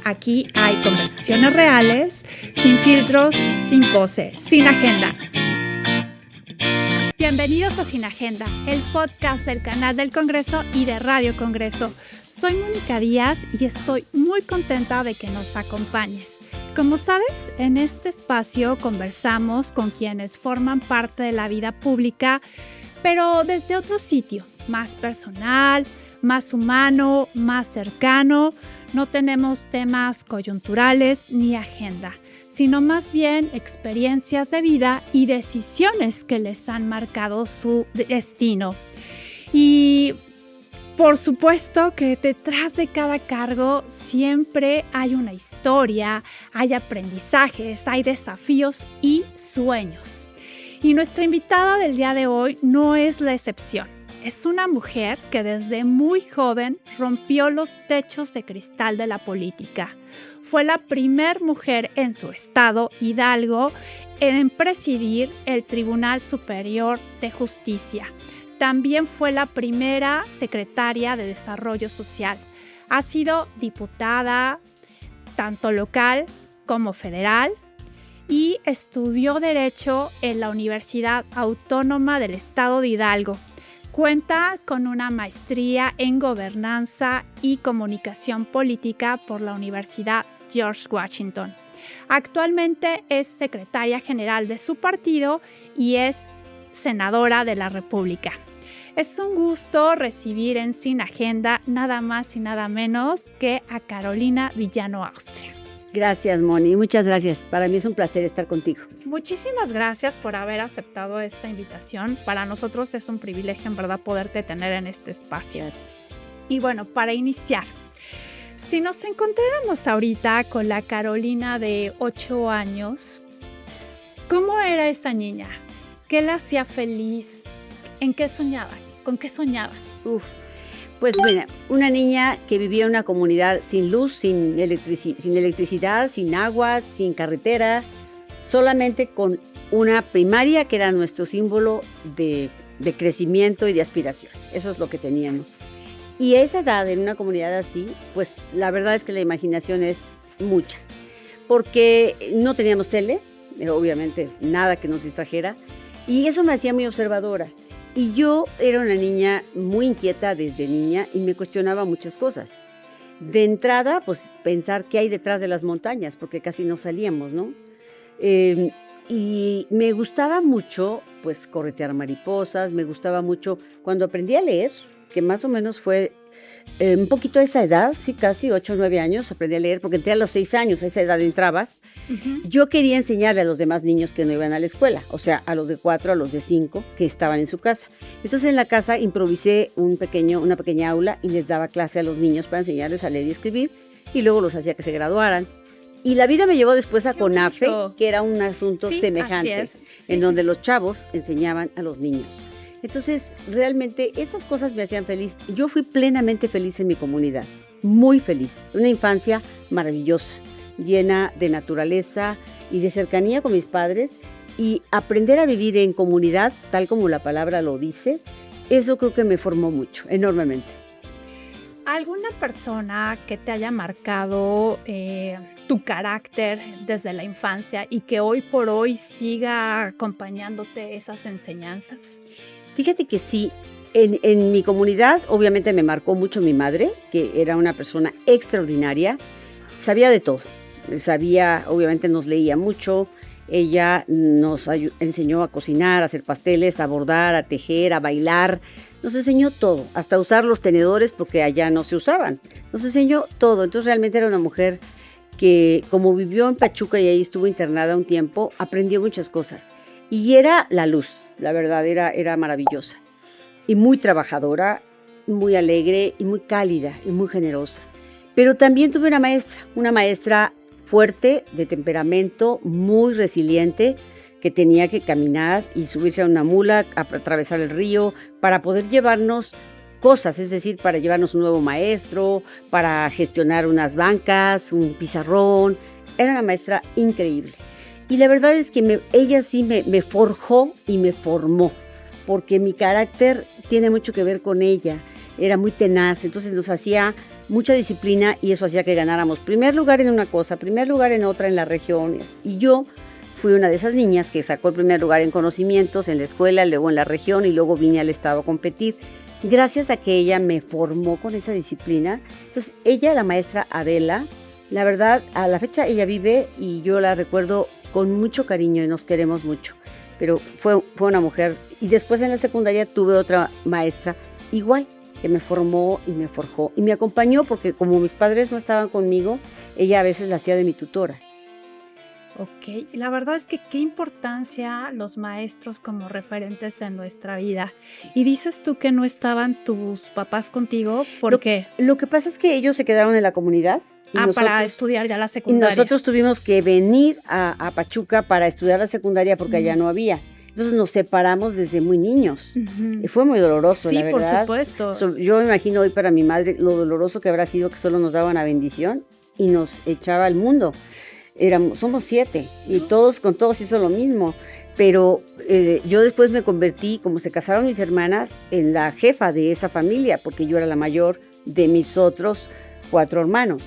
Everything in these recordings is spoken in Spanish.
Aquí hay conversaciones reales, sin filtros, sin pose, sin agenda. Bienvenidos a Sin Agenda, el podcast del canal del Congreso y de Radio Congreso. Soy Mónica Díaz y estoy muy contenta de que nos acompañes. Como sabes, en este espacio conversamos con quienes forman parte de la vida pública, pero desde otro sitio, más personal, más humano, más cercano. No tenemos temas coyunturales ni agenda, sino más bien experiencias de vida y decisiones que les han marcado su destino. Y por supuesto que detrás de cada cargo siempre hay una historia, hay aprendizajes, hay desafíos y sueños. Y nuestra invitada del día de hoy no es la excepción. Es una mujer que desde muy joven rompió los techos de cristal de la política. Fue la primera mujer en su estado, Hidalgo, en presidir el Tribunal Superior de Justicia. También fue la primera secretaria de Desarrollo Social. Ha sido diputada, tanto local como federal, y estudió Derecho en la Universidad Autónoma del Estado de Hidalgo. Cuenta con una maestría en Gobernanza y Comunicación Política por la Universidad George Washington. Actualmente es secretaria general de su partido y es senadora de la República. Es un gusto recibir en Sin Agenda nada más y nada menos que a Carolina Villano Austria. Gracias, Moni. Muchas gracias. Para mí es un placer estar contigo. Muchísimas gracias por haber aceptado esta invitación. Para nosotros es un privilegio, en verdad, poderte tener en este espacio. Gracias. Y bueno, para iniciar, si nos encontráramos ahorita con la Carolina de 8 años, ¿cómo era esa niña? ¿Qué la hacía feliz? ¿En qué soñaba? ¿Con qué soñaba? Pues mira, una niña que vivía en una comunidad sin luz, sin electricidad, sin agua, sin carretera, solamente con una primaria que era nuestro símbolo de crecimiento y de aspiración. Eso es lo que teníamos. Y a esa edad, en una comunidad así, pues la verdad es que la imaginación es mucha. Porque no teníamos tele, obviamente nada que nos distrajera, y eso me hacía muy observadora. Y yo era una niña muy inquieta desde niña y me cuestionaba muchas cosas. De entrada, pues pensar qué hay detrás de las montañas, porque casi no salíamos, ¿no? Y me gustaba mucho, pues, corretear mariposas, me gustaba mucho cuando aprendí a leer, que más o menos fue un poquito a esa edad, sí, casi 8 o 9 años aprendí a leer, porque entré a los 6 años, a esa edad entrabas. Uh-huh. Yo quería enseñarle a los demás niños que no iban a la escuela, o sea, a los de 4, a los de 5, que estaban en su casa. Entonces en la casa improvisé una pequeña aula y les daba clase a los niños para enseñarles a leer y escribir, y luego los hacía que se graduaran. Y la vida me llevó después a CONAFE, que era un asunto semejante, en donde los chavos enseñaban a los niños. Entonces, realmente esas cosas me hacían feliz. Yo fui plenamente feliz en mi comunidad, muy feliz. Una infancia maravillosa, llena de naturaleza y de cercanía con mis padres. Y aprender a vivir en comunidad, tal como la palabra lo dice, eso creo que me formó mucho, enormemente. ¿Alguna persona que te haya marcado tu carácter desde la infancia y que hoy por hoy siga acompañándote esas enseñanzas? Fíjate que sí, en mi comunidad obviamente me marcó mucho mi madre, que era una persona extraordinaria, sabía de todo, obviamente nos leía mucho, ella nos enseñó a cocinar, a hacer pasteles, a bordar, a tejer, a bailar, nos enseñó todo, hasta usar los tenedores porque allá no se usaban, nos enseñó todo. Entonces realmente era una mujer que, como vivió en Pachuca y ahí estuvo internada un tiempo, aprendió muchas cosas. Y era la luz, la verdad, era maravillosa. Y muy trabajadora, muy alegre y muy cálida y muy generosa. Pero también tuve una maestra fuerte, de temperamento, muy resiliente, que tenía que caminar y subirse a una mula, atravesar el río, para poder llevarnos cosas, es decir, para llevarnos un nuevo maestro, para gestionar unas bancas, un pizarrón. Era una maestra increíble. Y la verdad es que ella sí me forjó y me formó, porque mi carácter tiene mucho que ver con ella. Era muy tenaz, entonces nos hacía mucha disciplina y eso hacía que ganáramos primer lugar en una cosa, primer lugar en otra en la región. Y yo fui una de esas niñas que sacó el primer lugar en conocimientos en la escuela, luego en la región y luego vine al estado a competir. Gracias a que ella me formó con esa disciplina. Entonces, ella, la maestra Adela, la verdad, a la fecha ella vive y yo la recuerdo con mucho cariño y nos queremos mucho. Pero fue una mujer. Y después en la secundaria tuve otra maestra igual, que me formó y me forjó. Y me acompañó porque como mis padres no estaban conmigo, ella a veces la hacía de mi tutora. Ok, la verdad es que qué importancia los maestros como referentes en nuestra vida. Y dices tú que no estaban tus papás contigo, ¿por qué? Lo que pasa es que ellos se quedaron en la comunidad. Para estudiar ya la secundaria. Y nosotros tuvimos que venir a Pachuca para estudiar la secundaria porque allá no había. Entonces nos separamos desde muy niños. Y fue muy doloroso, la verdad. Sí, por supuesto. Yo me imagino hoy para mi madre lo doloroso que habrá sido que solo nos daba una bendición y nos echaba al mundo. Somos 7 y todos con todos hizo lo mismo, pero yo después me convertí, como se casaron mis hermanas, en la jefa de esa familia, porque yo era la mayor de mis otros 4 hermanos.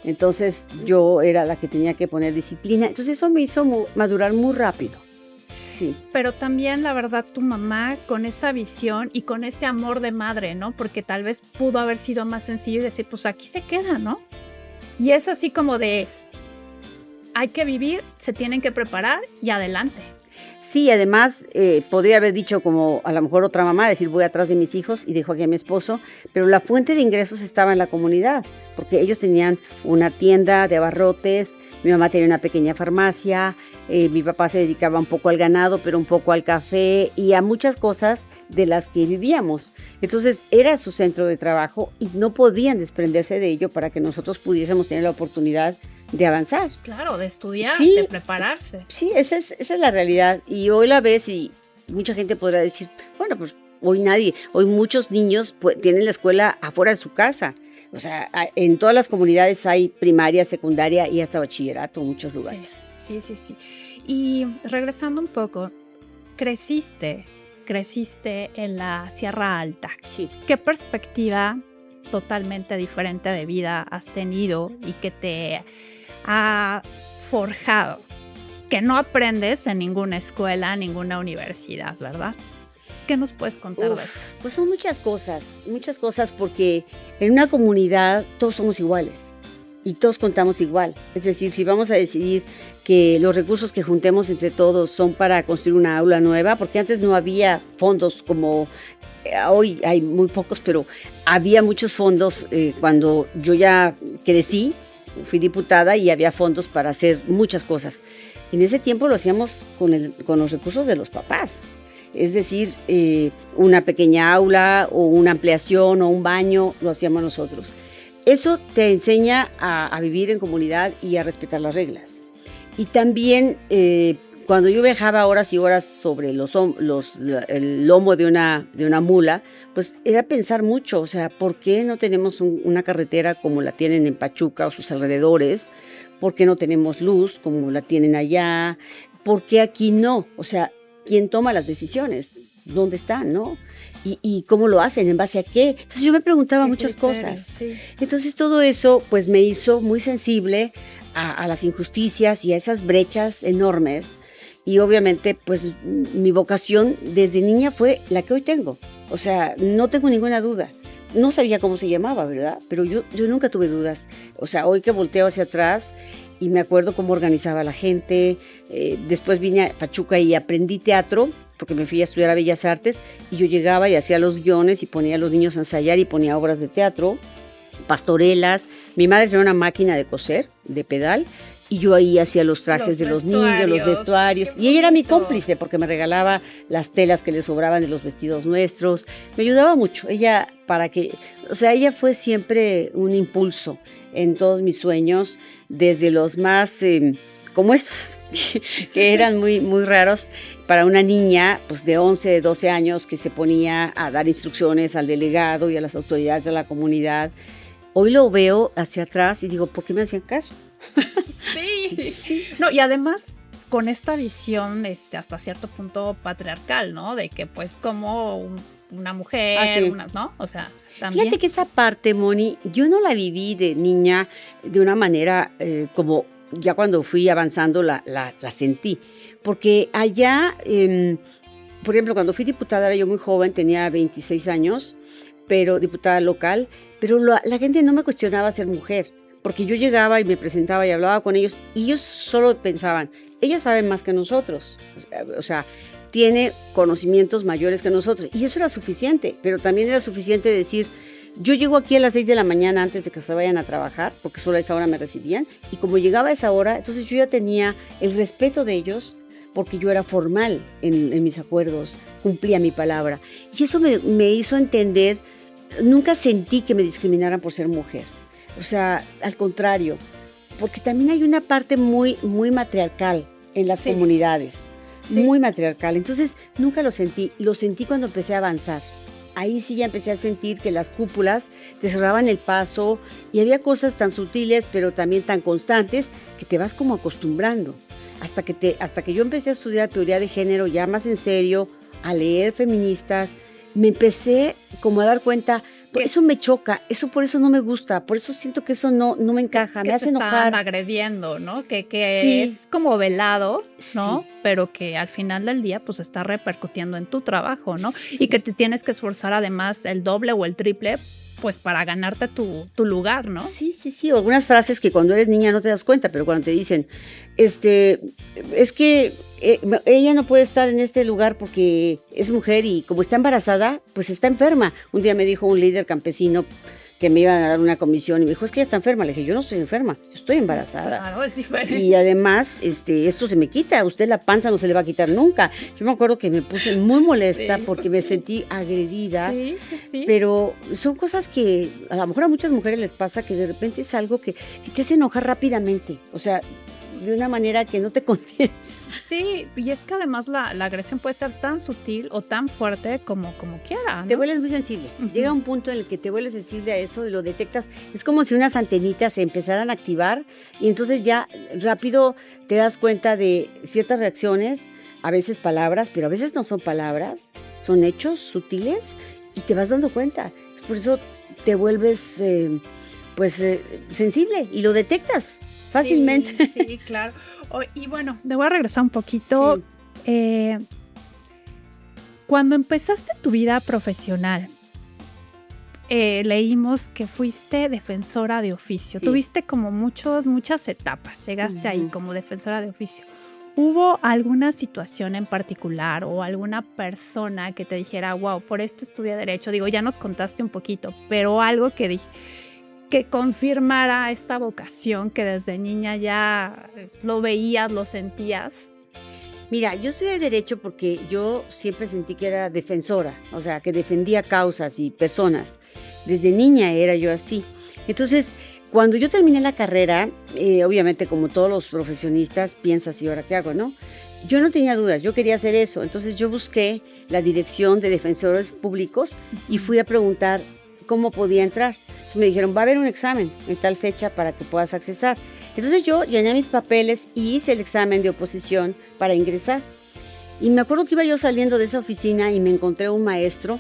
Entonces yo era la que tenía que poner disciplina. Entonces eso me hizo madurar muy rápido. Sí. Pero también, la verdad, tu mamá con esa visión y con ese amor de madre, ¿no? Porque tal vez pudo haber sido más sencillo y decir, pues aquí se queda, ¿no? Y es así como de... hay que vivir, se tienen que preparar y adelante. Sí, además podría haber dicho como a lo mejor otra mamá, decir voy atrás de mis hijos y dejo aquí a mi esposo, pero la fuente de ingresos estaba en la comunidad, porque ellos tenían una tienda de abarrotes, mi mamá tenía una pequeña farmacia, mi papá se dedicaba un poco al ganado, pero un poco al café y a muchas cosas de las que vivíamos. Entonces era su centro de trabajo y no podían desprenderse de ello para que nosotros pudiésemos tener la oportunidad de avanzar. Claro, de estudiar, sí, de prepararse. Sí, esa es la realidad. Y hoy la ves y mucha gente podrá decir, bueno, pues hoy muchos niños tienen la escuela afuera de su casa. O sea, en todas las comunidades hay primaria, secundaria y hasta bachillerato en muchos lugares. Sí. Y regresando un poco, creciste en la Sierra Alta. Sí. ¿Qué perspectiva totalmente diferente de vida has tenido y que te ha forjado, que no aprendes en ninguna escuela, ninguna universidad, ¿verdad? ¿Qué nos puedes contar de eso? Pues son muchas cosas porque en una comunidad todos somos iguales y todos contamos igual. Es decir, si vamos a decidir que los recursos que juntemos entre todos son para construir una aula nueva, porque antes no había fondos como hoy hay muy pocos, pero había muchos fondos cuando yo ya crecí, fui diputada y había fondos para hacer muchas cosas. En ese tiempo lo hacíamos con los recursos de los papás. Es decir, una pequeña aula o una ampliación o un baño, lo hacíamos nosotros. Eso te enseña a vivir en comunidad y a respetar las reglas. Y también cuando yo viajaba horas y horas sobre el lomo de una mula, pues era pensar mucho, o sea, ¿por qué no tenemos una carretera como la tienen en Pachuca o sus alrededores? ¿Por qué no tenemos luz como la tienen allá? ¿Por qué aquí no? O sea, ¿quién toma las decisiones? ¿Dónde están, no? ¿Y cómo lo hacen? ¿En base a qué? Entonces yo me preguntaba muchas cosas. Sí. Entonces todo eso pues me hizo muy sensible a las injusticias y a esas brechas enormes. Y obviamente pues mi vocación desde niña fue la que hoy tengo. O sea, no tengo ninguna duda. No sabía cómo se llamaba, ¿verdad? Pero yo nunca tuve dudas. O sea, hoy que volteo hacia atrás y me acuerdo cómo organizaba la gente. Después vine a Pachuca y aprendí teatro, porque me fui a estudiar a Bellas Artes, y yo llegaba y hacía los guiones y ponía a los niños a ensayar y ponía obras de teatro, pastorelas. Mi madre tenía una máquina de coser, de pedal, y yo ahí hacía los trajes de los niños, los vestuarios. Y ella era mi cómplice porque me regalaba las telas que le sobraban de los vestidos nuestros. Me ayudaba mucho. Ella fue siempre un impulso en todos mis sueños, desde los más como estos, que eran muy, muy raros para una niña pues de 11, 12 años que se ponía a dar instrucciones al delegado y a las autoridades de la comunidad. Hoy lo veo hacia atrás y digo, ¿por qué me hacían caso? Sí. No, y además con esta visión hasta cierto punto patriarcal, ¿no? De que pues como una mujer, sí. ¿no? O sea, también. Fíjate que esa parte, Moni, yo no la viví de niña de una manera como ya cuando fui avanzando la sentí. Porque allá, por ejemplo, cuando fui diputada era yo muy joven, tenía 26 años, pero diputada local, pero la gente no me cuestionaba ser mujer, porque yo llegaba y me presentaba y hablaba con ellos, y ellos solo pensaban, ella sabe más que nosotros, o sea, tiene conocimientos mayores que nosotros, y eso era suficiente, pero también era suficiente decir, yo llego aquí a las 6 de la mañana antes de que se vayan a trabajar, porque solo a esa hora me recibían, y como llegaba a esa hora, entonces yo ya tenía el respeto de ellos, porque yo era formal en mis acuerdos, cumplía mi palabra. Y eso me hizo entender, nunca sentí que me discriminaran por ser mujer. O sea, al contrario, porque también hay una parte muy, muy matriarcal en las comunidades, muy matriarcal. Entonces, nunca lo sentí cuando empecé a avanzar. Ahí sí ya empecé a sentir que las cúpulas te cerraban el paso y había cosas tan sutiles, pero también tan constantes, que te vas como acostumbrando. Hasta que yo empecé a estudiar teoría de género ya más en serio, a leer feministas, me empecé como a dar cuenta, eso me choca, por eso no me gusta, por eso siento que eso no me encaja, me hace enojar. Que te están agrediendo, ¿no? Que sí. Es como velado, ¿no? Sí. Pero que al final del día pues está repercutiendo en tu trabajo, ¿no? Sí. Y que te tienes que esforzar además el doble o el triple pues para ganarte tu lugar, ¿no? Sí, o algunas frases que cuando eres niña no te das cuenta, pero cuando te dicen, es que ella no puede estar en este lugar porque es mujer y como está embarazada, pues está enferma. Un día me dijo un líder campesino que me iban a dar una comisión y me dijo, es que ella está enferma. Le dije, yo no estoy enferma, yo estoy embarazada. Claro, es diferente. Y además, esto se me quita, a usted la panza no se le va a quitar nunca. Yo me acuerdo que me puse muy molesta porque me sentí agredida. Sí. Pero son cosas que a lo mejor a muchas mujeres les pasa, que de repente es algo que te hace enojar rápidamente. O sea, de una manera que no te consientes. Sí, y es que además la agresión puede ser tan sutil o tan fuerte como quiera, ¿no? Te vuelves muy sensible. Uh-huh. Llega un punto en el que te vuelves sensible a eso y lo detectas. Es como si unas antenitas se empezaran a activar y entonces ya rápido te das cuenta de ciertas reacciones, a veces palabras, pero a veces no son palabras, son hechos sutiles y te vas dando cuenta. Por eso te vuelves sensible y lo detectas fácilmente. Sí, claro. Y bueno, te voy a regresar un poquito. Sí. Cuando empezaste tu vida profesional, leímos que fuiste defensora de oficio. Sí. Tuviste como muchas etapas. Llegaste ahí como defensora de oficio. ¿Hubo alguna situación en particular o alguna persona que te dijera, wow, por esto estudié Derecho? Digo, ya nos contaste un poquito, pero algo que confirmara esta vocación que desde niña ya lo veías, lo sentías. Mira, yo estudié Derecho porque yo siempre sentí que era defensora, o sea, que defendía causas y personas. Desde niña era yo así. Entonces, cuando yo terminé la carrera, obviamente como todos los profesionistas, piensas, ¿y ahora qué hago, no? Yo no tenía dudas, yo quería hacer eso. Entonces yo busqué la dirección de defensores públicos y fui a preguntar cómo podía entrar. Entonces me dijeron, va a haber un examen en tal fecha para que puedas accesar. Entonces yo llené mis papeles y hice el examen de oposición para ingresar. Y me acuerdo que iba yo saliendo de esa oficina y me encontré un maestro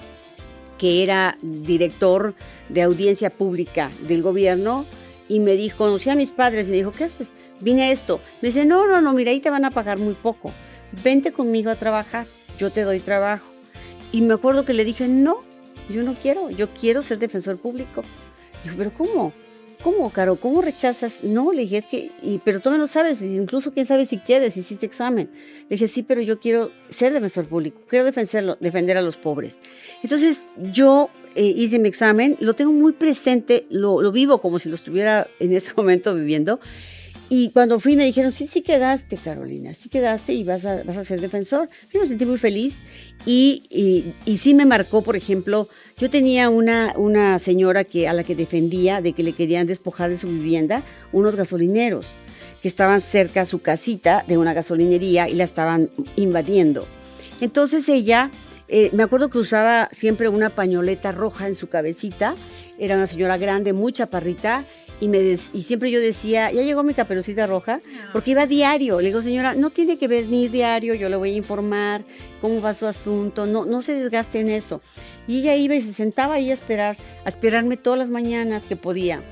que era director de audiencia pública del gobierno y me dijo, conocí a mis padres y me dijo, ¿qué haces? Vine a esto. Me dice, no, mira, ahí te van a pagar muy poco. Vente conmigo a trabajar, yo te doy trabajo. Y me acuerdo que le dije, no, yo no quiero, yo quiero ser defensor público. Dijo, pero ¿cómo? ¿Cómo, Caro? ¿Cómo rechazas? No, le dije, es que, pero tú no lo sabes, incluso quién sabe si quieres, si hiciste examen. Le dije, sí, pero yo quiero ser defensor público, quiero defender a los pobres. Entonces, yo hice mi examen, lo tengo muy presente, lo vivo como si lo estuviera en ese momento viviendo. Y cuando fui me dijeron, sí quedaste, Carolina, sí quedaste y vas a ser defensor. Yo me sentí muy feliz y sí me marcó, por ejemplo, yo tenía una señora a la que defendía de que le querían despojar de su vivienda unos gasolineros que estaban cerca a su casita de una gasolinería y la estaban invadiendo. Entonces ella Me acuerdo que usaba siempre una pañoleta roja en su cabecita. Era una señora grande, muy chaparrita, y siempre yo decía, ya llegó mi Caperucita Roja, porque iba diario. Le digo, señora, no tiene que venir diario, yo le voy a informar cómo va su asunto, no se desgaste en eso. Y ella iba y se sentaba ahí a esperarme todas las mañanas que podía.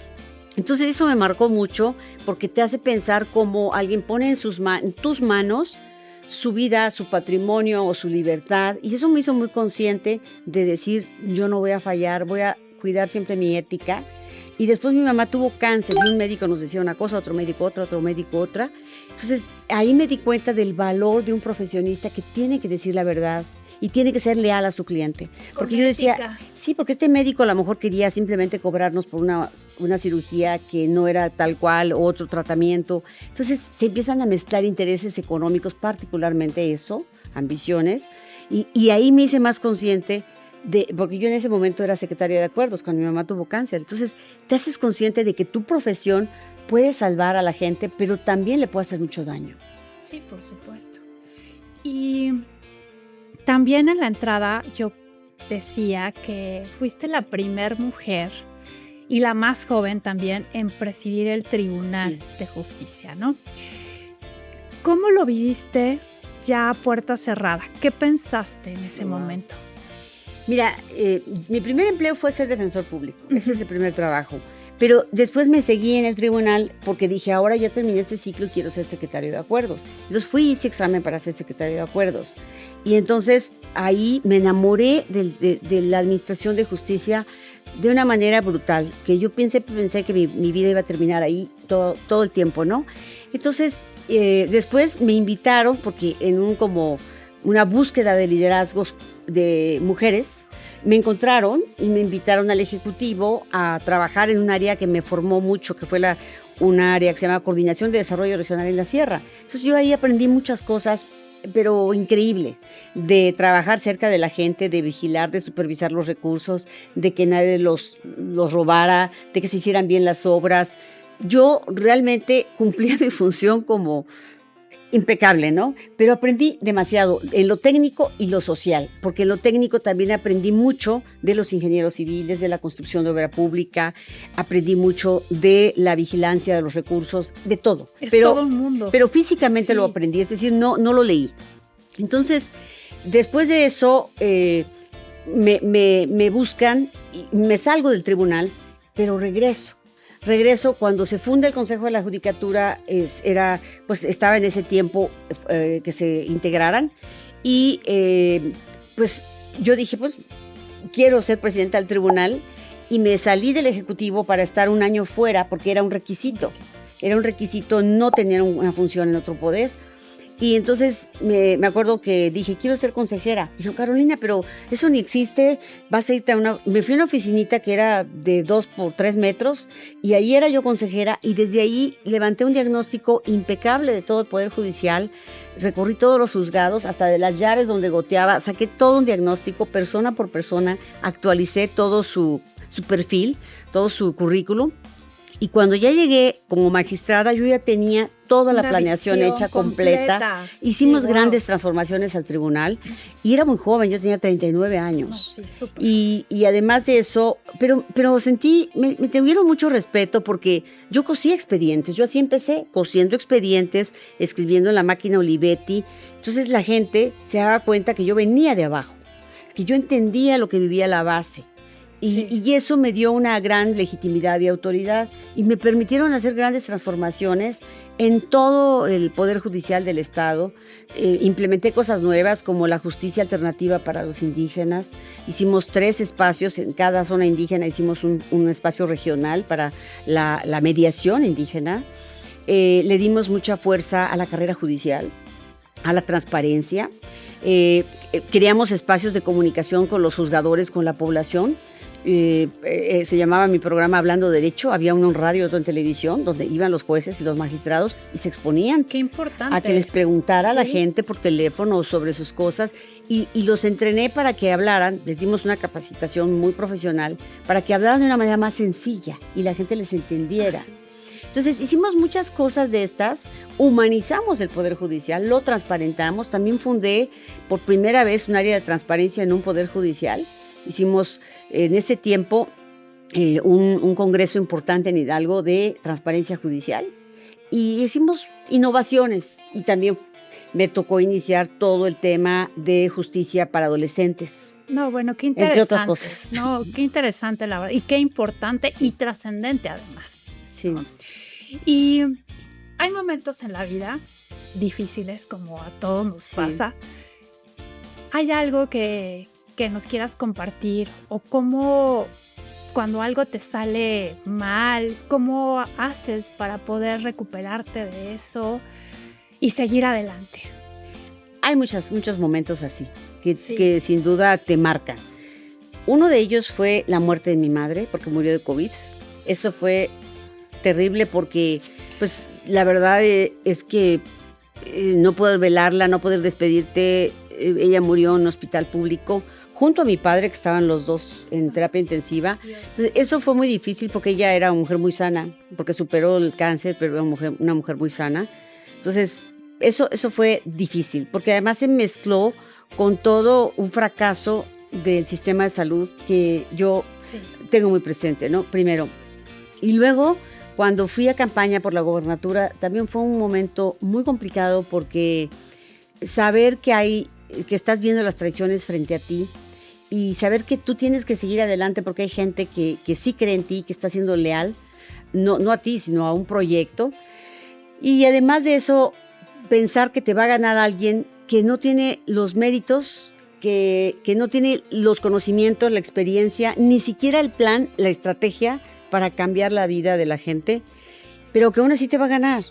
Entonces eso me marcó mucho, porque te hace pensar cómo alguien pone en tus manos su vida, su patrimonio o su libertad, y eso me hizo muy consciente de decir, yo no voy a fallar, voy a cuidar siempre mi ética. Y después mi mamá tuvo cáncer y un médico nos decía una cosa, otro médico otra, otro médico otra. Entonces ahí me di cuenta del valor de un profesionista que tiene que decir la verdad y tiene que ser leal a su cliente. Porque yo decía, sí, porque este médico a lo mejor quería simplemente cobrarnos por una cirugía que no era tal cual o otro tratamiento. Entonces se empiezan a mezclar intereses económicos, particularmente eso, ambiciones, y ahí me hice más consciente porque yo en ese momento era secretaria de acuerdos cuando mi mamá tuvo cáncer. Entonces te haces consciente de que tu profesión puede salvar a la gente, pero también le puede hacer mucho daño. Sí, por supuesto. Y también en la entrada yo decía que fuiste la primer mujer y la más joven también en presidir el Tribunal de Justicia, ¿no? ¿Cómo lo viviste ya a puerta cerrada? ¿Qué pensaste en ese momento? Mira, mi primer empleo fue ser defensor público. Ese es el primer trabajo. Pero después me seguí en el tribunal porque dije, ahora ya terminé este ciclo y quiero ser secretario de acuerdos. Entonces fui y hice examen para ser secretario de acuerdos. Y entonces ahí me enamoré de la administración de justicia de una manera brutal, que yo pensé que mi vida iba a terminar ahí todo el tiempo, ¿no? Entonces después me invitaron, porque en una búsqueda de liderazgos de mujeres, me encontraron y me invitaron al Ejecutivo a trabajar en un área que me formó mucho, que fue un área que se llama Coordinación de Desarrollo Regional en la Sierra. Entonces yo ahí aprendí muchas cosas, pero increíble, de trabajar cerca de la gente, de vigilar, de supervisar los recursos, de que nadie los robara, de que se hicieran bien las obras. Yo realmente cumplía mi función como impecable, ¿no? Pero aprendí demasiado en lo técnico y lo social, porque en lo técnico también aprendí mucho de los ingenieros civiles, de la construcción de obra pública, aprendí mucho de la vigilancia de los recursos, de todo. Todo un mundo. Pero físicamente lo aprendí, es decir, no lo leí. Entonces, después de eso, me buscan, y me salgo del tribunal, pero regreso cuando se funda el Consejo de la Judicatura, estaba en ese tiempo que se integraran, y pues yo dije, pues quiero ser presidenta del tribunal, y me salí del Ejecutivo para estar un año fuera, porque era un requisito no tener una función en otro poder. Y entonces me acuerdo que dije, quiero ser consejera. Dijo, Carolina, pero eso ni existe, vas a irte Me fui a una oficinita que era de 2 por 3 metros, y ahí era yo consejera, y desde ahí levanté un diagnóstico impecable de todo el Poder Judicial, recorrí todos los juzgados, hasta de las llaves donde goteaba, saqué todo un diagnóstico, persona por persona, actualicé todo su perfil, todo su currículum. Y cuando ya llegué como magistrada, yo ya tenía toda la planeación hecha completa. Hicimos grandes transformaciones al tribunal, y era muy joven, yo tenía 39 años. Sí, súper. Y además de eso, pero me tuvieron mucho respeto, porque yo cosía expedientes. Yo así empecé, cosiendo expedientes, escribiendo en la máquina Olivetti. Entonces la gente se daba cuenta que yo venía de abajo, que yo entendía lo que vivía la base. Y eso me dio una gran legitimidad y autoridad, y me permitieron hacer grandes transformaciones en todo el Poder Judicial del Estado. Implementé cosas nuevas como la justicia alternativa para los indígenas. Hicimos 3 espacios, en cada zona indígena hicimos un espacio regional para la mediación indígena. Le dimos mucha fuerza a la carrera judicial, a la transparencia. Creamos espacios de comunicación con los juzgadores, con la población. Se llamaba mi programa Hablando Derecho. Había uno en radio y otro en televisión, donde iban los jueces y los magistrados y se exponían. Qué importante. A que les preguntara a la gente por teléfono sobre sus cosas, y los entrené para que hablaran. Les dimos una capacitación muy profesional para que hablaran de una manera más sencilla y la gente les entendiera. Entonces hicimos muchas cosas de estas, humanizamos el Poder Judicial, lo transparentamos, también fundé por primera vez un área de transparencia en un Poder Judicial. Hicimos en ese tiempo un congreso importante en Hidalgo de transparencia judicial y hicimos innovaciones y también me tocó iniciar todo el tema de justicia para adolescentes. No, bueno, qué interesante. Entre otras cosas. No, qué interesante la verdad y qué importante y trascendente además. Sí. ¿No? Y hay momentos en la vida difíciles como a todos nos pasa. ¿Hay algo que nos quieras compartir o cómo cuando algo te sale mal, cómo haces para poder recuperarte de eso y seguir adelante? Hay muchos momentos así que sin duda te marcan. Uno de ellos fue la muerte de mi madre porque murió de COVID. Eso fue terrible porque pues la verdad es que no poder velarla, no poder despedirte. Ella murió en un hospital público junto a mi padre, que estaban los dos en terapia intensiva. Entonces, eso fue muy difícil porque ella era una mujer muy sana, porque superó el cáncer, pero era una mujer muy sana. Entonces, eso fue difícil, porque además se mezcló con todo un fracaso del sistema de salud que yo tengo muy presente, ¿no? Primero. Y luego, cuando fui a campaña por la gobernatura, también fue un momento muy complicado porque saber que estás viendo las traiciones frente a ti y saber que tú tienes que seguir adelante porque hay gente que sí cree en ti, que está siendo leal, no a ti, sino a un proyecto. Y además de eso, pensar que te va a ganar alguien que no tiene los méritos, que no tiene los conocimientos, la experiencia, ni siquiera el plan, la estrategia para cambiar la vida de la gente, pero que aún así te va a ganar.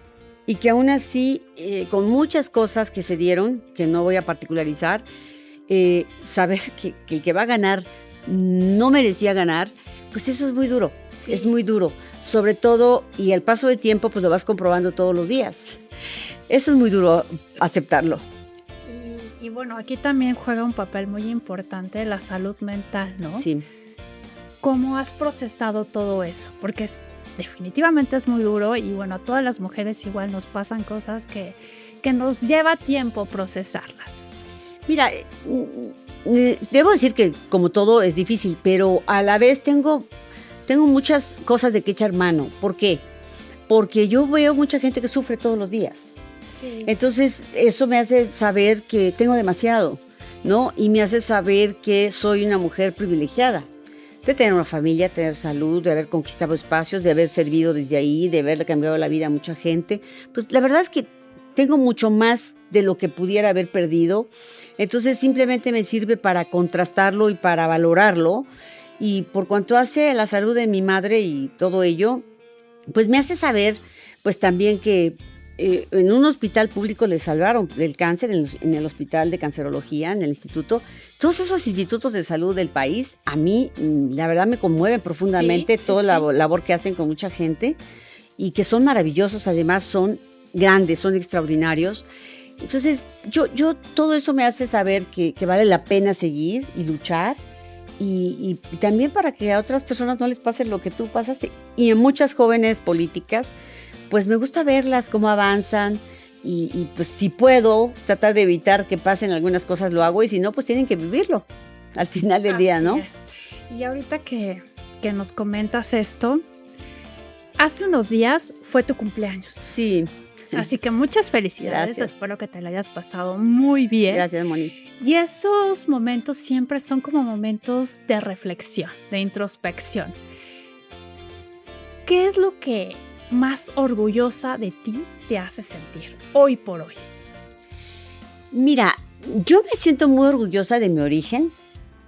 Y que aún así, con muchas cosas que se dieron, que no voy a particularizar, saber que el que va a ganar no merecía ganar, pues eso es muy duro, es muy duro. Sobre todo, y al paso del tiempo, pues lo vas comprobando todos los días. Eso es muy duro aceptarlo. Y bueno, aquí también juega un papel muy importante la salud mental, ¿no? Sí. ¿Cómo has procesado todo eso? Porque definitivamente es muy duro y bueno, a todas las mujeres igual nos pasan cosas que nos lleva tiempo procesarlas. Mira, debo decir que como todo es difícil, pero a la vez tengo muchas cosas de que echar mano. ¿Por qué? Porque yo veo mucha gente que sufre todos los días. Sí. Entonces eso me hace saber que tengo demasiado, ¿no? Y me hace saber que soy una mujer privilegiada. De tener una familia, tener salud, de haber conquistado espacios, de haber servido desde ahí, de haberle cambiado la vida a mucha gente. Pues la verdad es que tengo mucho más de lo que pudiera haber perdido. Entonces simplemente me sirve para contrastarlo y para valorarlo. Y por cuanto hace a la salud de mi madre y todo ello, pues me hace saber pues también que en un hospital público le salvaron del cáncer, en el hospital de cancerología, en el instituto. Todos esos institutos de salud del país, a mí, la verdad, me conmueven profundamente toda la labor que hacen con mucha gente y que son maravillosos, además son grandes, son extraordinarios. Entonces, yo todo eso me hace saber que vale la pena seguir y luchar y también para que a otras personas no les pase lo que tú pasaste. Y en muchas jóvenes políticas, pues me gusta verlas, cómo avanzan y pues si puedo tratar de evitar que pasen algunas cosas, lo hago y si no, pues tienen que vivirlo al final del día, ¿no? Es. Y ahorita que nos comentas esto, hace unos días fue tu cumpleaños. Sí. Así que muchas felicidades, Gracias. Espero que te la hayas pasado muy bien. Gracias, Moni. Y esos momentos siempre son como momentos de reflexión, de introspección. ¿Qué es lo que más orgullosa de ti te hace sentir hoy por hoy? Mira, yo me siento muy orgullosa de mi origen,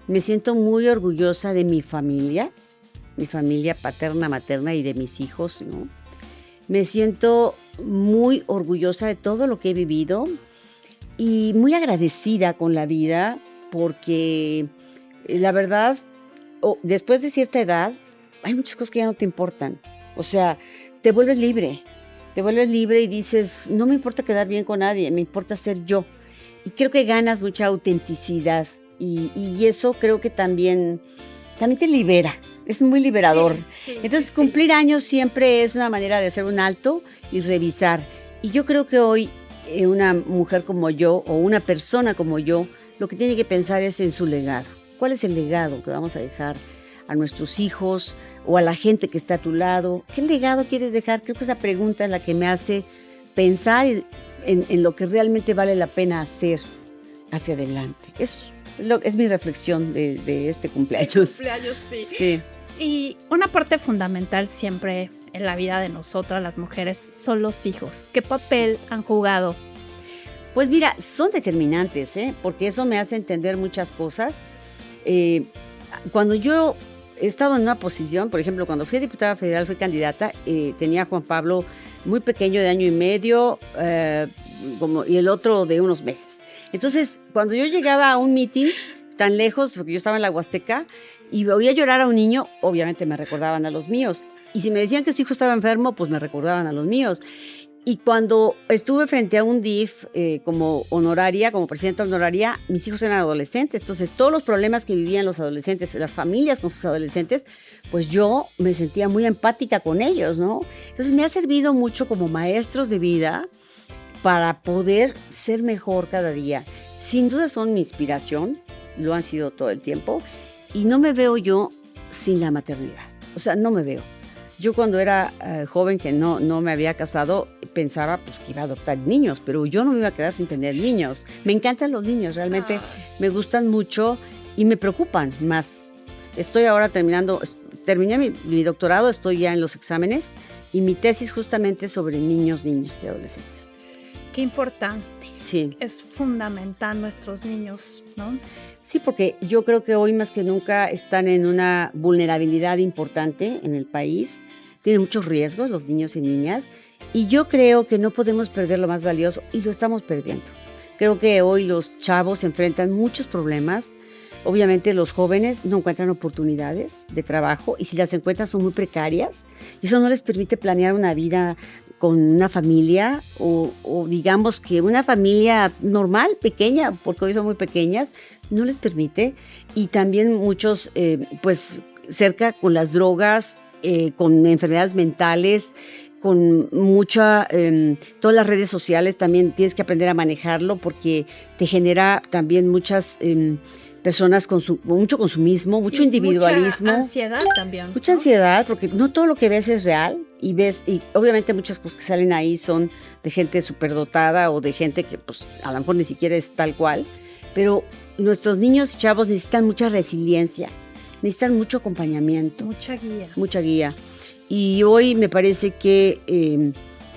me siento muy orgullosa de mi familia paterna, materna y de mis hijos, ¿no? Me siento muy orgullosa de todo lo que he vivido y muy agradecida con la vida porque la verdad, después de cierta edad, hay muchas cosas que ya no te importan. O sea, te vuelves libre y dices, no me importa quedar bien con nadie, me importa ser yo. Y creo que ganas mucha autenticidad y eso creo que también te libera, Es muy liberador. Sí, Entonces, sí. cumplir años siempre es una manera de hacer un alto y revisar. Y yo creo que hoy una mujer como yo o una persona como yo, lo que tiene que pensar es en su legado. ¿Cuál es el legado que vamos a dejar a nuestros hijos o a la gente que está a tu lado? ¿Qué legado quieres dejar? Creo que esa pregunta es la que me hace pensar en lo que realmente vale la pena hacer hacia adelante. Es mi reflexión de este cumpleaños. Cumpleaños, sí. Sí. Y una parte fundamental siempre en la vida de nosotras, las mujeres, son los hijos. ¿Qué papel han jugado? Pues mira, son determinantes, porque eso me hace entender muchas cosas. Cuando yo he estado en una posición, por ejemplo, cuando fui diputada federal, fui candidata, tenía a Juan Pablo muy pequeño, de año y medio, y el otro de unos meses. Entonces, cuando yo llegaba a un meeting tan lejos, porque yo estaba en la Huasteca, y oía llorar a un niño, obviamente me recordaban a los míos. Y si me decían que su hijo estaba enfermo, pues me recordaban a los míos. Y cuando estuve frente a un DIF como honoraria, como presidenta honoraria, mis hijos eran adolescentes. Entonces, todos los problemas que vivían los adolescentes, las familias con sus adolescentes, pues yo me sentía muy empática con ellos, ¿no? Entonces, me ha servido mucho como maestros de vida para poder ser mejor cada día. Sin duda son mi inspiración, lo han sido todo el tiempo, y no me veo yo sin la maternidad. O sea, no me veo. Yo cuando era joven, que no me había casado, pensaba pues, que iba a adoptar niños, pero yo no me iba a quedar sin tener niños. Me encantan los niños, realmente me gustan mucho y me preocupan más. Estoy ahora terminé mi doctorado, estoy ya en los exámenes y mi tesis justamente sobre niños, niñas y adolescentes. Qué importante. Sí. Es fundamental nuestros niños, ¿no? Sí, porque yo creo que hoy más que nunca están en una vulnerabilidad importante en el país. Tienen muchos riesgos los niños y niñas. Y yo creo que no podemos perder lo más valioso y lo estamos perdiendo. Creo que hoy los chavos se enfrentan muchos problemas. Obviamente los jóvenes no encuentran oportunidades de trabajo y si las encuentran son muy precarias. Y eso no les permite planear una vida con una familia o digamos que una familia normal, pequeña, porque hoy son muy pequeñas, no les permite. Y también muchos, pues, cerca con las drogas, con enfermedades mentales, con todas las redes sociales también tienes que aprender a manejarlo porque te genera también muchas personas con mucho consumismo, mucho individualismo. Mucha ansiedad también. Mucha ansiedad, porque no todo lo que ves es real y obviamente muchas cosas que salen ahí son de gente superdotada o de gente que pues a lo mejor ni siquiera es tal cual, pero nuestros niños y chavos necesitan mucha resiliencia, necesitan mucho acompañamiento. Mucha guía. Mucha guía. Y hoy me parece que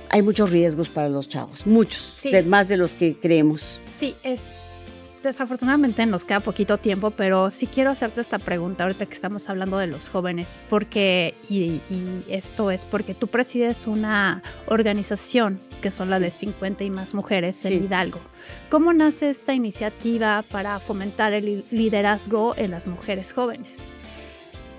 hay muchos riesgos para los chavos, muchos, Sí, más de los que creemos. Sí, desafortunadamente nos queda poquito tiempo, pero sí quiero hacerte esta pregunta ahorita que estamos hablando de los jóvenes, porque, y esto es porque tú presides una organización que son la de 50 y más mujeres en Hidalgo. ¿Cómo nace esta iniciativa para fomentar el liderazgo en las mujeres jóvenes?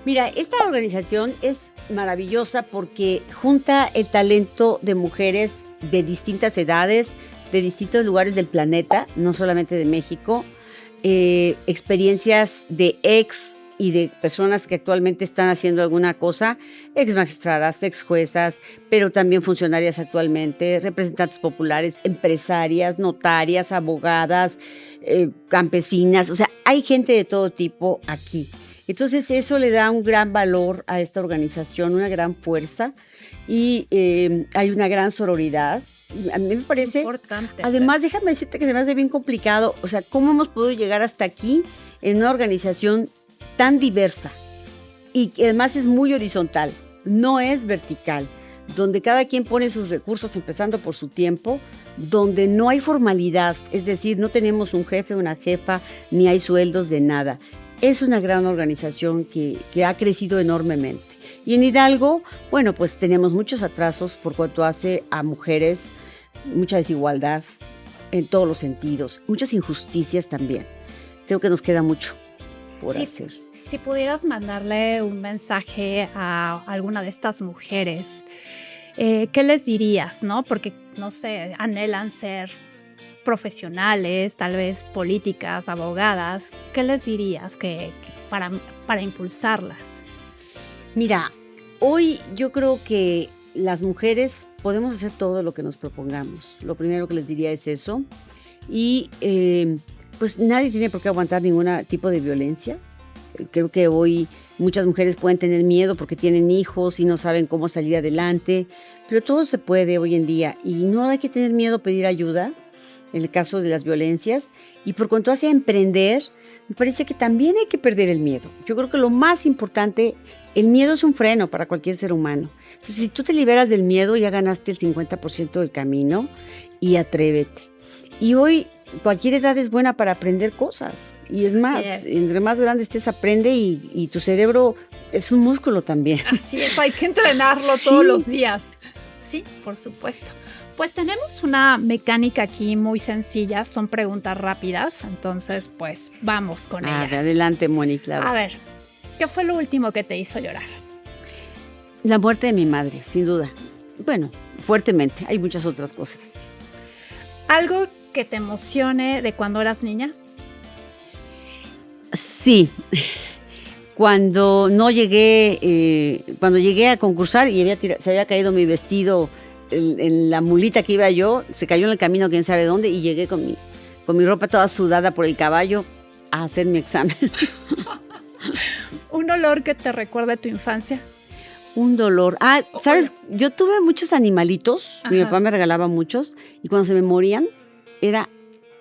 Mira, esta organización es maravillosa porque junta el talento de mujeres de distintas edades, de distintos lugares del planeta, no solamente de México, experiencias de ex y de personas que actualmente están haciendo alguna cosa, ex magistradas, ex juezas, pero también funcionarias actualmente, representantes populares, empresarias, notarias, abogadas, campesinas, o sea, hay gente de todo tipo aquí. Entonces eso le da un gran valor a esta organización, una gran fuerza y hay una gran sororidad. A mí me parece, importante. Además, déjame decirte que se me hace bien complicado, o sea, cómo hemos podido llegar hasta aquí en una organización tan diversa y que además es muy horizontal, no es vertical, donde cada quien pone sus recursos empezando por su tiempo, donde no hay formalidad, es decir, no tenemos un jefe, una jefa, ni hay sueldos de nada. Es una gran organización que ha crecido enormemente. Y en Hidalgo, bueno, pues tenemos muchos atrasos por cuanto hace a mujeres, mucha desigualdad en todos los sentidos, muchas injusticias también. Creo que nos queda mucho por hacer. Si pudieras mandarle un mensaje a alguna de estas mujeres, ¿qué les dirías, no? Porque, no sé, anhelan ser profesionales, tal vez políticas, abogadas. ¿Qué les dirías para impulsarlas? Mira, hoy yo creo que las mujeres podemos hacer todo lo que nos propongamos. Lo primero que les diría es eso. Y pues nadie tiene por qué aguantar ningún tipo de violencia. Creo que hoy muchas mujeres pueden tener miedo porque tienen hijos y no saben cómo salir adelante, pero todo se puede hoy en día y no hay que tener miedo a pedir ayuda en el caso de las violencias. Y por cuanto hace emprender, me parece que también hay que perder el miedo. Yo creo que lo más importante, el miedo es un freno para cualquier ser humano. Entonces, si tú te liberas del miedo, ya ganaste el 50% del camino y atrévete. Y hoy cualquier edad es buena para aprender cosas. Y es más, entre más grande estés, aprende y tu cerebro es un músculo también. Así es, hay que entrenarlo todos los días. Sí, por supuesto. Pues tenemos una mecánica aquí muy sencilla, son preguntas rápidas, entonces pues vamos con ellas. Adelante, Mónica. A ver, ¿qué fue lo último que te hizo llorar? La muerte de mi madre, sin duda. Bueno, fuertemente, hay muchas otras cosas. ¿Algo que te emocione de cuando eras niña? Sí, cuando llegué a concursar y se había caído mi vestido en la mulita que iba yo, se cayó en el camino quién sabe dónde y llegué con mi ropa toda sudada por el caballo a hacer mi examen. ¿Un olor que te recuerde tu infancia? Un dolor. ¿Sabes? Yo tuve muchos animalitos, mi papá me regalaba muchos y cuando se me morían era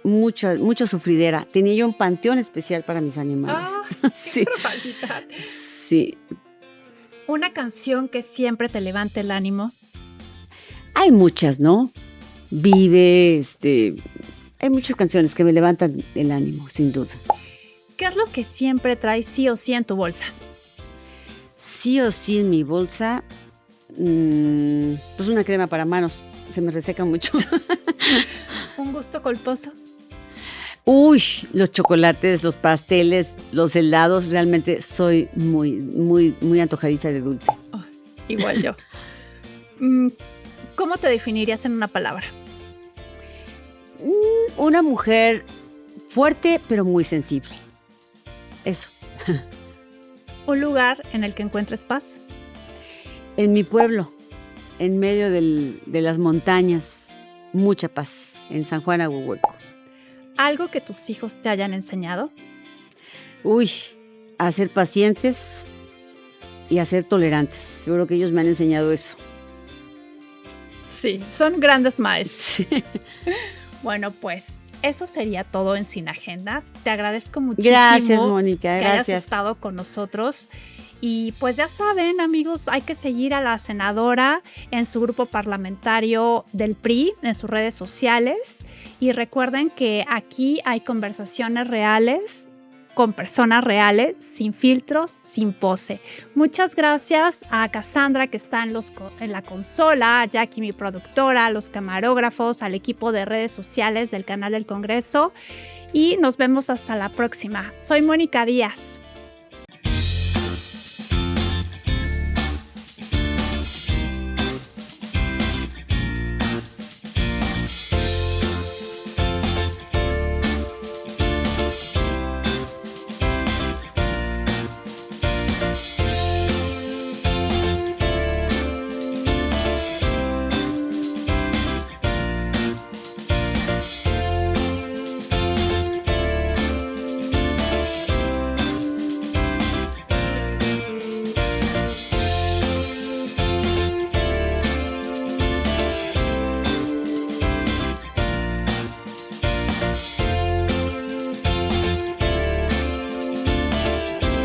mucha sufridera. Tenía yo un panteón especial para mis animales. Sí. ¡Qué barbaridad! Sí. ¿Una canción que siempre te levante el ánimo? Hay muchas, ¿no? Vive, hay muchas canciones que me levantan el ánimo, sin duda. ¿Qué es lo que siempre traes sí o sí en tu bolsa? Sí o sí en mi bolsa, pues una crema para manos. Se me reseca mucho. ¿Un gusto culposo? Uy, los chocolates, los pasteles, los helados. Realmente soy muy, muy, muy antojadiza de dulce. Oh, igual yo. ¿Cómo te definirías en una palabra? Una mujer fuerte, pero muy sensible. Eso. ¿Un lugar en el que encuentres paz? En mi pueblo, en medio de las montañas, mucha paz, en San Juan Aguahueco. ¿Algo que tus hijos te hayan enseñado? Uy, a ser pacientes y a ser tolerantes. Yo creo que ellos me han enseñado eso. Sí, son grandes maestros. Sí. Bueno, pues eso sería todo en Sin Agenda. Te agradezco muchísimo. Gracias, Mónica. Gracias. Que hayas estado con nosotros. Y pues ya saben, amigos, hay que seguir a la senadora en su grupo parlamentario del PRI, en sus redes sociales. Y recuerden que aquí hay conversaciones reales con personas reales, sin filtros, sin pose. Muchas gracias a Cassandra, que está en la consola, a Jackie, mi productora, a los camarógrafos, al equipo de redes sociales del canal del Congreso. Y nos vemos hasta la próxima. Soy Mónica Díaz.